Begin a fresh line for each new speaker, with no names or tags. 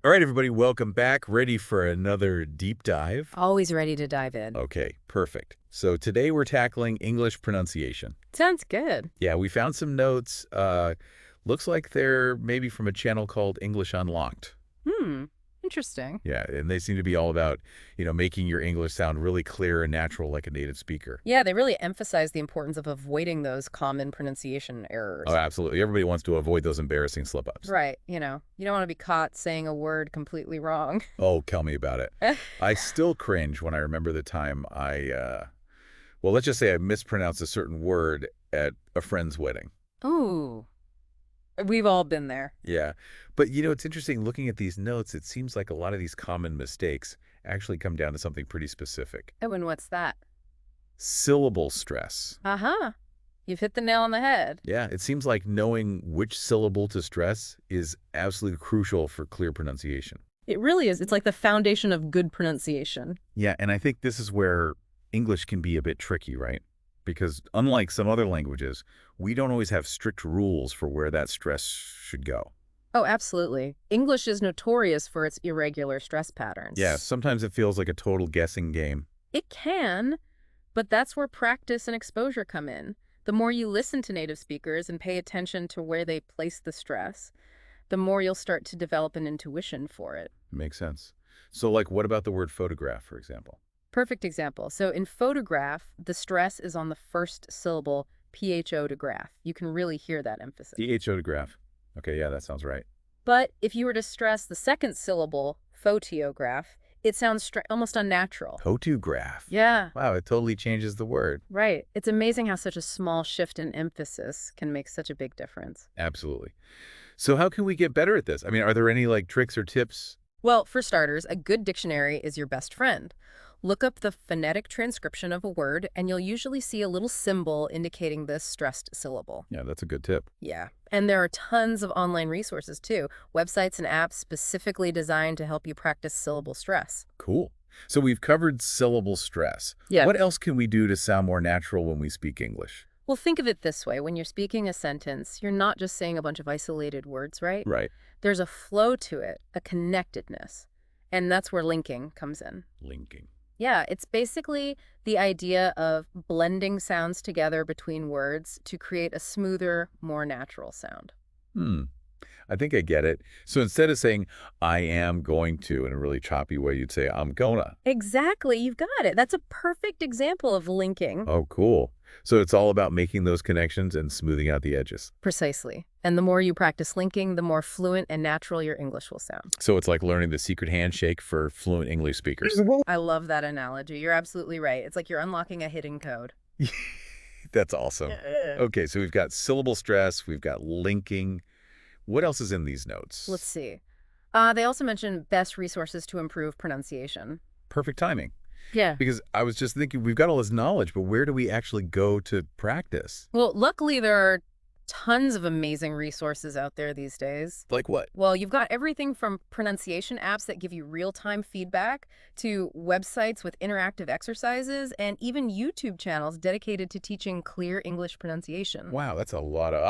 All right, everybody, welcome back. Ready for another deep dive?
Always ready to dive in.
Okay, perfect. So today we're tackling English pronunciation.
Sounds good.
Yeah, we found some notes. Looks like they're maybe from a channel called English Unlocked.
Interesting.
Yeah, and they seem to be all about, making your English sound really clear and natural like a native speaker.
Yeah, they really emphasize the importance of avoiding those common pronunciation errors.
Oh, absolutely. Everybody wants to avoid those embarrassing slip-ups.
Right, you don't want to be caught saying a word completely wrong.
Oh, tell me about it. I still cringe when I remember the time well, let's just say I mispronounced a certain word at a friend's wedding.
Ooh, we've all been there.
Yeah. But, it's interesting looking at these notes, it seems like a lot of these common mistakes actually come down to something pretty specific.
Oh, and what's that?
Syllable stress.
Uh-huh. You've hit the nail on the head.
Yeah, it seems like knowing which syllable to stress is absolutely crucial for clear pronunciation.
It really is. It's like the foundation of good pronunciation.
Yeah, and I think this is where English can be a bit tricky, right? Because unlike some other languages, we don't always have strict rules for where that stress should go.
Oh, absolutely. English is notorious for its irregular stress patterns.
Yeah, sometimes it feels like a total guessing game.
It can, but that's where practice and exposure come in. The more you listen to native speakers and pay attention to where they place the stress, the more you'll start to develop an intuition for it.
Makes sense. So, what about the word photograph, for example?
Perfect example. So in photograph, the stress is on the first syllable, photograph. You can really hear that emphasis.
Photograph. Okay, yeah, that sounds right.
But if you were to stress the second syllable, photograph, it sounds almost unnatural.
Photograph.
Yeah.
Wow, it totally changes the word.
Right. It's amazing how such a small shift in emphasis can make such a big difference.
Absolutely. So how can we get better at this? I mean, are there any tricks or tips?
Well, for starters, a good dictionary is your best friend. Look up the phonetic transcription of a word, and you'll usually see a little symbol indicating this stressed syllable.
Yeah, that's a good tip.
Yeah. And there are tons of online resources, too. Websites and apps specifically designed to help you practice syllable stress.
Cool. So we've covered syllable stress.
Yeah.
What else can we do to sound more natural when we speak English?
Well, think of it this way. When you're speaking a sentence, you're not just saying a bunch of isolated words, right?
Right.
There's a flow to it, a connectedness. And that's where linking comes in.
Linking.
Yeah, it's basically the idea of blending sounds together between words to create a smoother, more natural sound.
I think I get it. So instead of saying, I am going to, in a really choppy way, you'd say, I'm gonna.
Exactly, you've got it. That's a perfect example of linking.
Oh, cool. So it's all about making those connections and smoothing out the edges.
Precisely. And the more you practice linking, the more fluent and natural your English will sound.
So it's like learning the secret handshake for fluent English speakers.
I love that analogy. You're absolutely right. It's like you're unlocking a hidden code.
That's awesome. Okay, so we've got syllable stress, we've got linking. What else is in these notes?
Let's see. They also mention best resources to improve pronunciation.
Perfect timing.
Yeah.
Because I was just thinking, we've got all this knowledge, but where do we actually go to practice?
Well, luckily there are tons of amazing resources out there these days.
Like what?
Well, you've got everything from pronunciation apps that give you real-time feedback to websites with interactive exercises and even YouTube channels dedicated to teaching clear English pronunciation.
Wow, that's a lot of